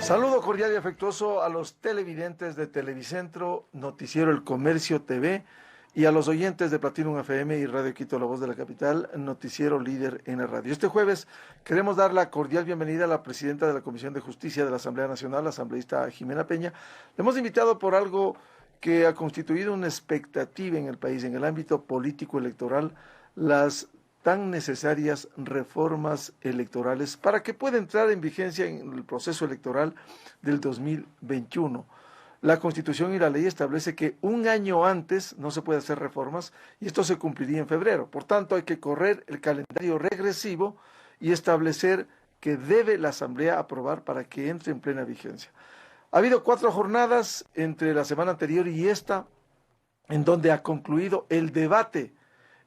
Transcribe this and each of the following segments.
Saludo cordial y afectuoso a los televidentes de Televicentro, Noticiero El Comercio TV y a los oyentes de Platinum FM y Radio Quito, La Voz de la Capital, Noticiero Líder en la Radio. Este jueves queremos dar la cordial bienvenida a la presidenta de la Comisión de Justicia de la Asamblea Nacional, la asambleísta Jimena Peña. Le hemos invitado por algo que ha constituido una expectativa en el país, en el ámbito político electoral, las tan necesarias reformas electorales para que pueda entrar en vigencia en el proceso electoral del 2021. La Constitución y la ley establece que un año antes no se puede hacer reformas y esto se cumpliría en febrero. Por tanto, hay que correr el calendario regresivo y establecer que debe la Asamblea aprobar para que entre en plena vigencia. Ha habido 4 jornadas entre la semana anterior y esta, en donde ha concluido el debate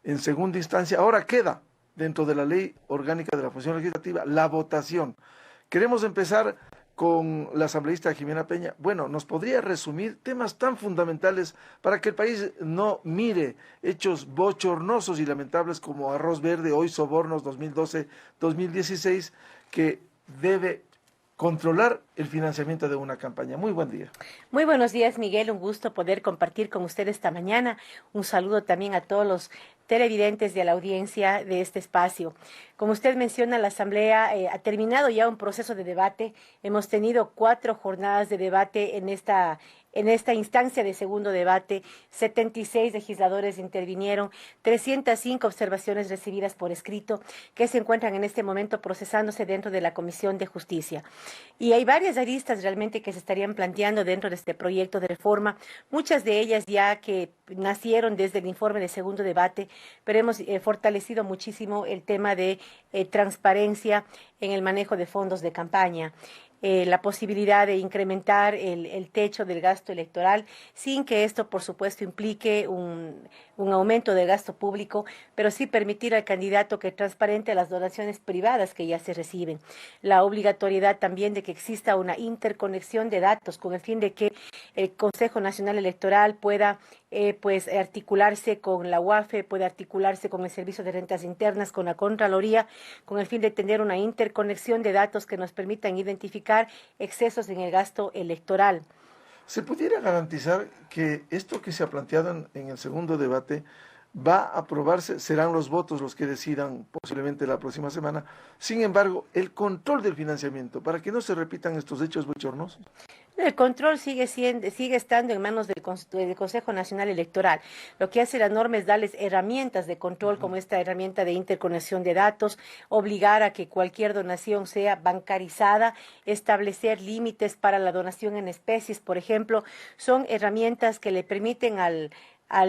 en segunda instancia. Ahora queda, dentro de la ley orgánica de la función legislativa, la votación. Queremos empezar con la asambleísta Jimena Peña. Bueno, ¿nos podría resumir temas tan fundamentales para que el país no mire hechos bochornosos y lamentables como Arroz Verde, hoy Sobornos 2012-2016, que debe controlar el financiamiento de una campaña? Muy buen día. Muy buenos días, Miguel. Un gusto poder compartir con usted esta mañana. Un saludo también a todos los televidentes de la audiencia de este espacio. Como usted menciona, la Asamblea ha terminado ya un proceso de debate. Hemos tenido 4 jornadas de debate en esta instancia de segundo debate. 76 legisladores intervinieron, 305 observaciones recibidas por escrito que se encuentran en este momento procesándose dentro de la Comisión de Justicia. Y hay varias aristas realmente que se estarían planteando dentro de este proyecto de reforma, muchas de ellas ya que nacieron desde el informe de segundo debate, pero hemos fortalecido muchísimo el tema de transparencia en el manejo de fondos de campaña. La posibilidad de incrementar el techo del gasto electoral sin que esto, por supuesto, implique un aumento del gasto público, pero sí permitir al candidato que transparente las donaciones privadas que ya se reciben. La obligatoriedad también de que exista una interconexión de datos con el fin de que el Consejo Nacional Electoral pueda articularse con la UAFE, puede articularse con el Servicio de Rentas Internas, con la Contraloría, con el fin de tener una interconexión de datos que nos permitan identificar excesos en el gasto electoral. ¿Se pudiera garantizar que esto que se ha planteado en el segundo debate va a aprobarse? Serán los votos los que decidan posiblemente la próxima semana. Sin embargo, el control del financiamiento, para que no se repitan estos hechos bochornosos. El control sigue estando en manos del Consejo Nacional Electoral. Lo que hace la norma es darles herramientas de control, como esta herramienta de interconexión de datos, obligar a que cualquier donación sea bancarizada, establecer límites para la donación en especies, por ejemplo. Son herramientas que le permiten al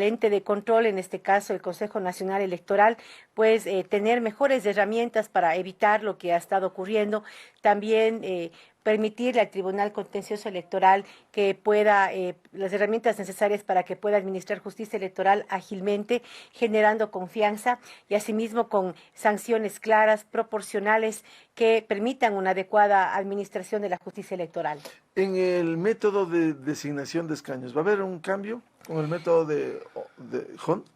ente de control, en este caso el Consejo Nacional Electoral, pues tener mejores herramientas para evitar lo que ha estado ocurriendo. También permitirle al Tribunal Contencioso Electoral que pueda, las herramientas necesarias para que pueda administrar justicia electoral ágilmente, generando confianza y asimismo con sanciones claras, proporcionales, que permitan una adecuada administración de la justicia electoral. En el método de designación de escaños, ¿va a haber un cambio con el método de Hunt?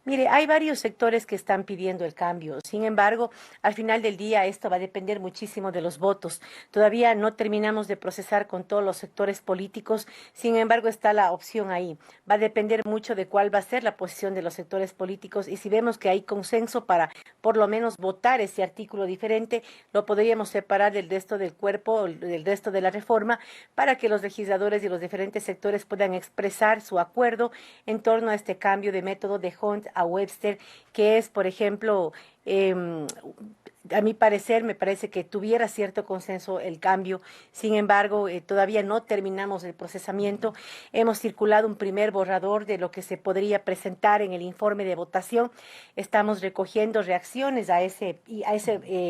Mire, hay varios sectores que están pidiendo el cambio. Sin embargo, al final del día esto va a depender muchísimo de los votos. Todavía no terminamos de procesar con todos los sectores políticos. Sin embargo, está la opción ahí. Va a depender mucho de cuál va a ser la posición de los sectores políticos y si vemos que hay consenso para por lo menos votar ese artículo diferente, lo podríamos separar del resto del cuerpo, del resto de la reforma, para que los legisladores y los diferentes sectores puedan expresar su acuerdo en torno a este cambio de método de Hunt a Webster, que es, por ejemplo, a mi parecer, me parece que tuviera cierto consenso el cambio. Sin embargo, todavía no terminamos el procesamiento. Hemos circulado un primer borrador de lo que se podría presentar en el informe de votación. Estamos recogiendo reacciones a ese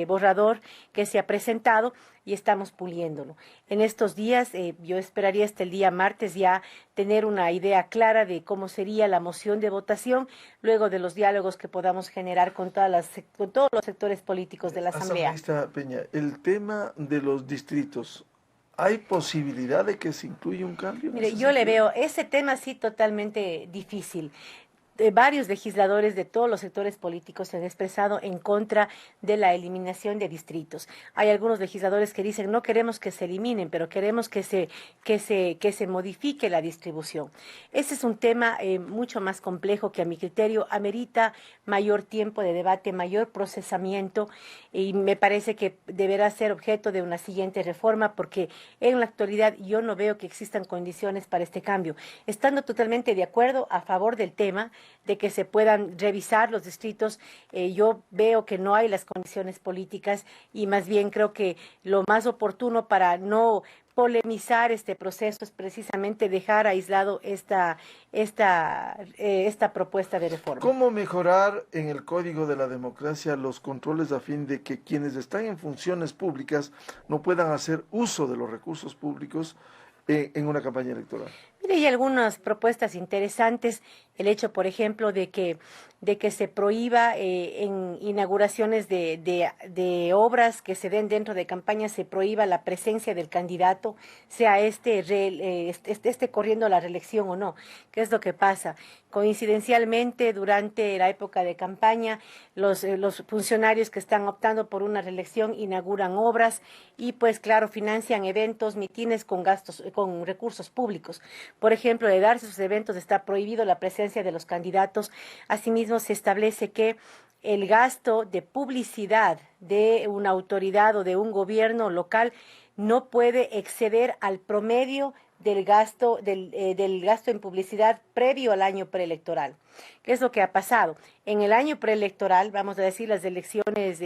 borrador que se ha presentado y estamos puliéndolo. En estos días, yo esperaría hasta el día martes ya tener una idea clara de cómo sería la moción de votación, luego de los diálogos que podamos generar con todos los sectores políticos de la Asamblea. Asambleísta Peña, el tema de los distritos, ¿hay posibilidad de que se incluya un cambio? Mire, yo le veo ese tema sí totalmente difícil. varios legisladores de todos los sectores políticos se han expresado en contra de la eliminación de distritos. Hay algunos legisladores que dicen no queremos que se eliminen, pero queremos que se modifique la distribución. Ese es un tema mucho más complejo que a mi criterio amerita mayor tiempo de debate, mayor procesamiento y me parece que deberá ser objeto de una siguiente reforma porque en la actualidad yo no veo que existan condiciones para este cambio. Estando totalmente de acuerdo a favor del tema, de que se puedan revisar los distritos. Yo veo que no hay las condiciones políticas y más bien creo que lo más oportuno para no polemizar este proceso es precisamente dejar aislado esta propuesta de reforma. ¿Cómo mejorar en el Código de la Democracia los controles a fin de que quienes están en funciones públicas no puedan hacer uso de los recursos públicos en una campaña electoral? Mire, hay algunas propuestas interesantes. El hecho, por ejemplo, de que se prohíba en inauguraciones de obras que se den dentro de campañas, se prohíba la presencia del candidato, sea esté corriendo la reelección o no. ¿Qué es lo que pasa? Coincidencialmente, durante la época de campaña, los funcionarios que están optando por una reelección inauguran obras y, pues, claro, financian eventos, mitines con gastos, con recursos públicos. Por ejemplo, de darse esos eventos está prohibido la presencia de los candidatos. Asimismo, se establece que el gasto de publicidad de una autoridad o de un gobierno local no puede exceder al promedio del gasto en publicidad previo al año preelectoral. ¿Qué es lo que ha pasado? En el año preelectoral, vamos a decir, las elecciones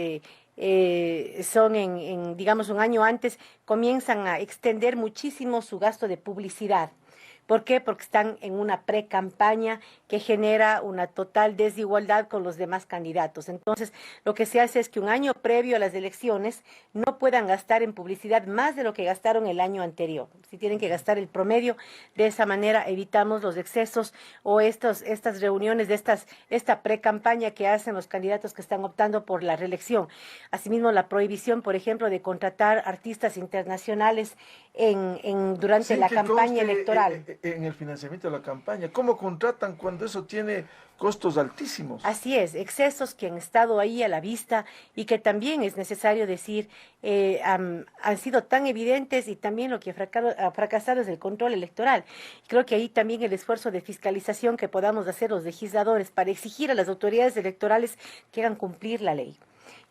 son digamos, un año antes, comienzan a extender muchísimo su gasto de publicidad. ¿Por qué? Porque están en una pre-campaña que genera una total desigualdad con los demás candidatos. Entonces, lo que se hace es que un año previo a las elecciones no puedan gastar en publicidad más de lo que gastaron el año anterior. Si tienen que gastar el promedio, de esa manera evitamos los excesos o estas reuniones de esta pre-campaña que hacen los candidatos que están optando por la reelección. Asimismo, la prohibición, por ejemplo, de contratar artistas internacionales durante la campaña electoral. En el financiamiento de la campaña, ¿cómo contratan cuando eso tiene costos altísimos? Así es, excesos que han estado ahí a la vista y que también es necesario decir han sido tan evidentes y también lo que ha fracasado es el control electoral. Creo que ahí también el esfuerzo de fiscalización que podamos hacer los legisladores para exigir a las autoridades electorales que hagan cumplir la ley.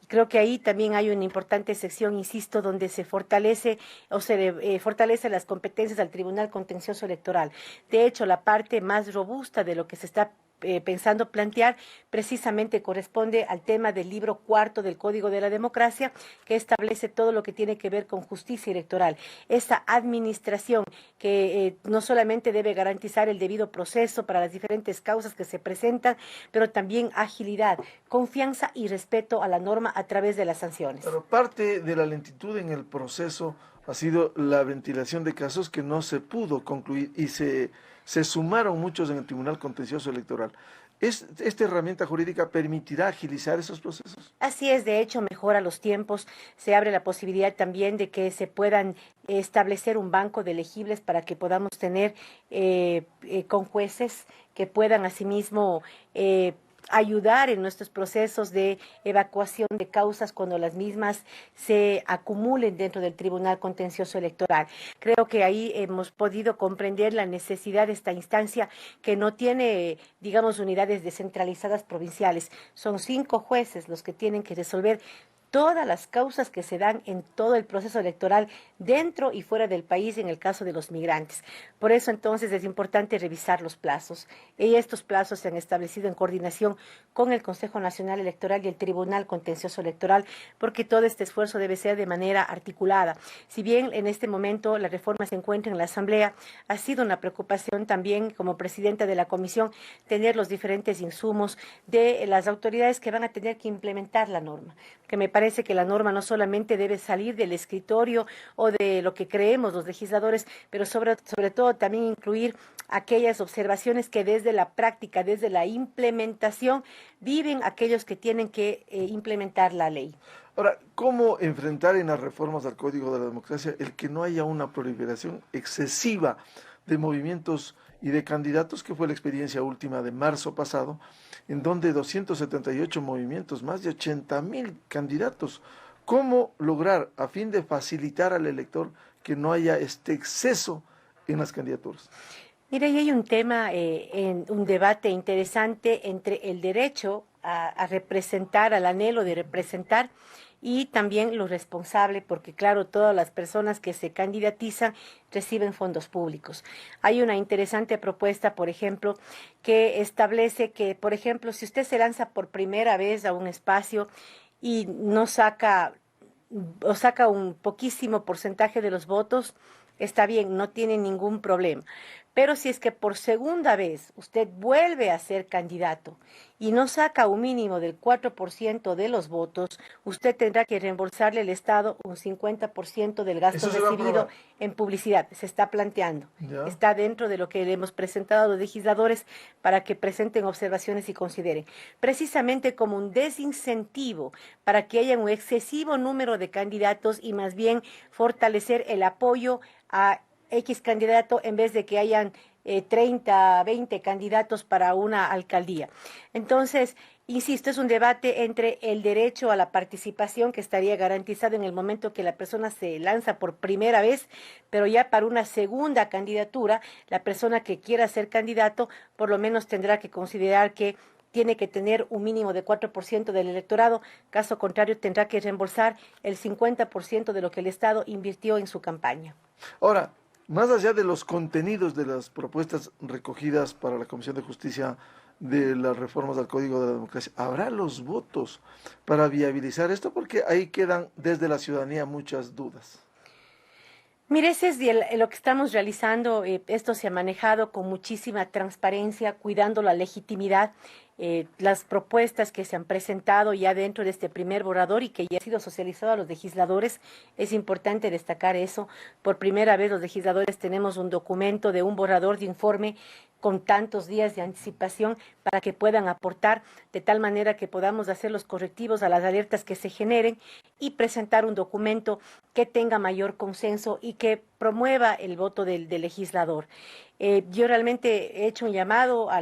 Creo que ahí también hay una importante sección, insisto, donde se fortalece fortalece las competencias al Tribunal Contencioso Electoral. De hecho, la parte más robusta de lo que se está pensando plantear precisamente corresponde al tema del libro cuarto del Código de la Democracia, que establece todo lo que tiene que ver con justicia electoral. Esa administración que no solamente debe garantizar el debido proceso para las diferentes causas que se presentan, pero también agilidad, confianza y respeto a la norma a través de las sanciones. Pero parte de la lentitud en el proceso ha sido la ventilación de casos que no se pudo concluir y se sumaron muchos en el Tribunal Contencioso Electoral. ¿Esta herramienta jurídica permitirá agilizar esos procesos? Así es, de hecho, mejora los tiempos, se abre la posibilidad también de que se puedan establecer un banco de elegibles para que podamos tener con jueces que puedan asimismo ayudar en nuestros procesos de evacuación de causas cuando las mismas se acumulen dentro del Tribunal Contencioso Electoral. Creo que ahí hemos podido comprender la necesidad de esta instancia que no tiene, digamos, unidades descentralizadas provinciales. Son 5 jueces los que tienen que resolver todas las causas que se dan en todo el proceso electoral dentro y fuera del país en el caso de los migrantes. Por eso entonces es importante revisar los plazos y estos plazos se han establecido en coordinación con el Consejo Nacional Electoral y el Tribunal Contencioso Electoral porque todo este esfuerzo debe ser de manera articulada. Si bien en este momento la reforma se encuentra en la Asamblea, ha sido una preocupación también como presidenta de la Comisión tener los diferentes insumos de las autoridades que van a tener que implementar la norma, que me parece que la norma no solamente debe salir del escritorio o de lo que creemos los legisladores, pero sobre todo también incluir aquellas observaciones que desde la práctica, desde la implementación, viven aquellos que tienen que implementar la ley. Ahora, ¿cómo enfrentar en las reformas al Código de la Democracia el que no haya una proliferación excesiva de movimientos y de candidatos, que fue la experiencia última de marzo pasado, en donde 278 movimientos, más de 80.000 candidatos. ¿Cómo lograr, a fin de facilitar al elector, que no haya este exceso en las candidaturas? Mira, y hay un tema, un debate interesante entre el derecho a representar, al anhelo de representar, y también lo responsable, porque claro, todas las personas que se candidatizan reciben fondos públicos. Hay una interesante propuesta, por ejemplo, que establece que, por ejemplo, si usted se lanza por primera vez a un espacio y no saca o saca un poquísimo porcentaje de los votos, está bien, no tiene ningún problema. Pero si es que por segunda vez usted vuelve a ser candidato y no saca un mínimo del 4% de los votos, usted tendrá que reembolsarle al Estado un 50% del gasto Eso se va a recibido aprobar. en publicidad. Se está planteando. ¿Ya? Está dentro de lo que le hemos presentado a los legisladores para que presenten observaciones y consideren. Precisamente como un desincentivo para que haya un excesivo número de candidatos y más bien fortalecer el apoyo a X candidato en vez de que hayan 30, 20 candidatos para una alcaldía. Entonces, insisto, es un debate entre el derecho a la participación que estaría garantizado en el momento que la persona se lanza por primera vez, pero ya para una segunda candidatura, la persona que quiera ser candidato por lo menos tendrá que considerar que tiene que tener un mínimo de 4% del electorado, caso contrario tendrá que reembolsar el 50% de lo que el Estado invirtió en su campaña. Ahora, más allá de los contenidos de las propuestas recogidas para la Comisión de Justicia de las reformas al Código de la Democracia, ¿habrá los votos para viabilizar esto? Porque ahí quedan desde la ciudadanía muchas dudas. Mire, ese es lo que estamos realizando. Esto se ha manejado con muchísima transparencia, cuidando la legitimidad. Las propuestas que se han presentado ya dentro de este primer borrador y que ya ha sido socializado a los legisladores, es importante destacar eso. Por primera vez los legisladores tenemos un documento de un borrador de informe con tantos días de anticipación para que puedan aportar de tal manera que podamos hacer los correctivos a las alertas que se generen y presentar un documento que tenga mayor consenso y que promueva el voto del legislador. Yo realmente he hecho un llamado a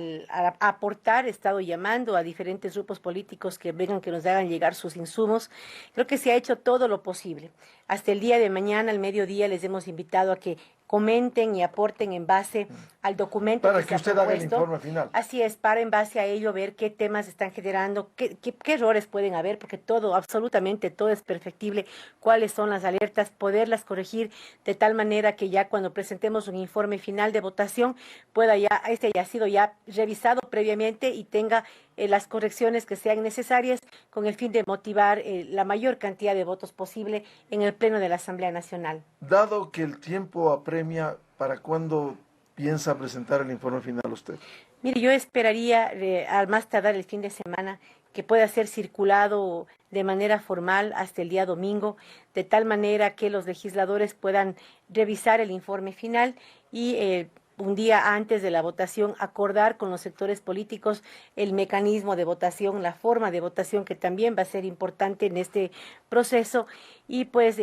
aportar, he estado llamando a diferentes grupos políticos que vengan, que nos hagan llegar sus insumos. Creo que se ha hecho todo lo posible. Hasta el día de mañana, al mediodía, les hemos invitado a que comenten y aporten en base al documento Para que que se ha usted haga el propuesto. informe final. Así es, para en base a ello ver qué temas están generando, qué errores pueden haber, porque todo, absolutamente todo es perfectible, cuáles son las alertas, poderlas corregir de tal manera que ya cuando presentemos un informe final de votación, pueda ya, este haya sido ya revisado previamente y tenga las correcciones que sean necesarias con el fin de motivar la mayor cantidad de votos posible en el Pleno de la Asamblea Nacional. Dado que el tiempo apremia, ¿para cuándo piensa presentar el informe final usted? Mire, yo esperaría al más tardar el fin de semana que pueda ser circulado de manera formal hasta el día domingo, de tal manera que los legisladores puedan revisar el informe final y un día antes de la votación acordar con los sectores políticos el mecanismo de votación, la forma de votación que también va a ser importante en este proceso y pues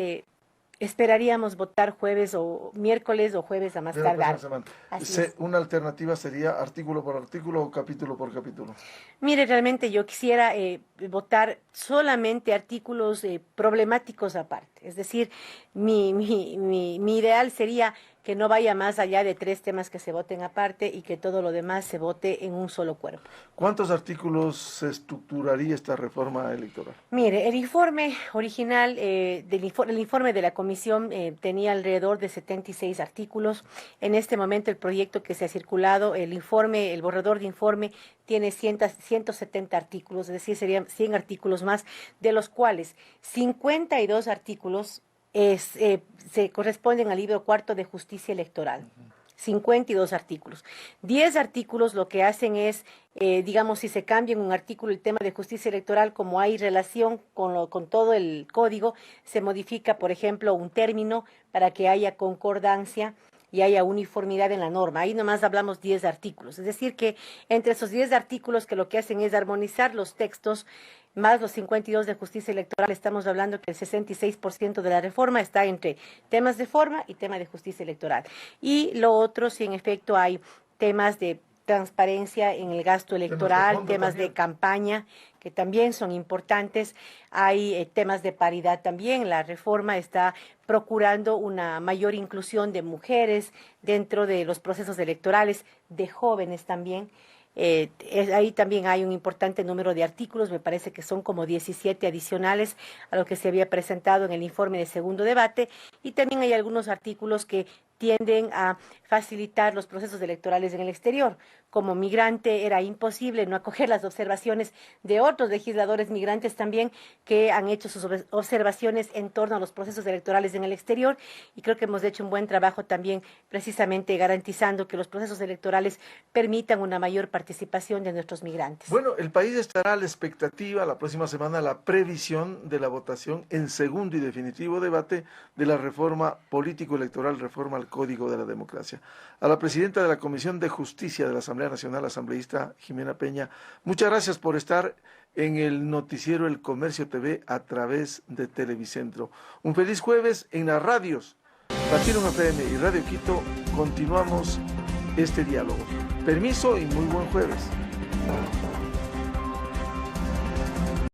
esperaríamos votar jueves o miércoles o jueves a más De la próxima tardar. semana. Así es. Una alternativa sería artículo por artículo o capítulo por capítulo. Mire, realmente yo quisiera votar solamente artículos problemáticos aparte. Es decir, mi ideal sería que no vaya más allá de 3 temas que se voten aparte y que todo lo demás se vote en un solo cuerpo. ¿Cuántos artículos se estructuraría esta reforma electoral? Mire, el informe original, el informe de la comisión tenía alrededor de 76 artículos. En este momento el proyecto que se ha circulado, el informe, el borrador de informe, tiene 170 artículos, es decir, serían 100 artículos más, de los cuales 52 artículos se corresponden al libro cuarto de Justicia Electoral. 52 artículos. 10 artículos lo que hacen es, digamos, si se cambia en un artículo el tema de justicia electoral, como hay relación con todo el código, se modifica, por ejemplo, un término para que haya concordancia y haya uniformidad en la norma. Ahí nomás hablamos 10 artículos. Es decir, que entre esos 10 artículos que lo que hacen es armonizar los textos más los 52 de justicia electoral, estamos hablando que el 66% de la reforma está entre temas de forma y tema de justicia electoral. Y lo otro, si en efecto hay temas de transparencia en el gasto electoral, temas de campaña, que también son importantes. Hay temas de paridad también. La reforma está procurando una mayor inclusión de mujeres dentro de los procesos electorales, de jóvenes también. Ahí también hay un importante número de artículos, me parece que son como 17 adicionales a lo que se había presentado en el informe de segundo debate, y también hay algunos artículos que tienden a facilitar los procesos electorales en el exterior. Como migrante era imposible no acoger las observaciones de otros legisladores migrantes también que han hecho sus observaciones en torno a los procesos electorales en el exterior, y creo que hemos hecho un buen trabajo también precisamente garantizando que los procesos electorales permitan una mayor participación de nuestros migrantes. Bueno, el país estará a la expectativa la próxima semana, la previsión de la votación en segundo y definitivo debate de la reforma político-electoral, reforma al Código de la Democracia. A la presidenta de la Comisión de Justicia de la Asamblea Nacional, asambleísta Jimena Peña, muchas gracias por estar en el noticiero El Comercio TV a través de Televicentro. Un feliz jueves en las radios Platinum FM y Radio Quito. Continuamos este diálogo. Permiso y muy buen jueves.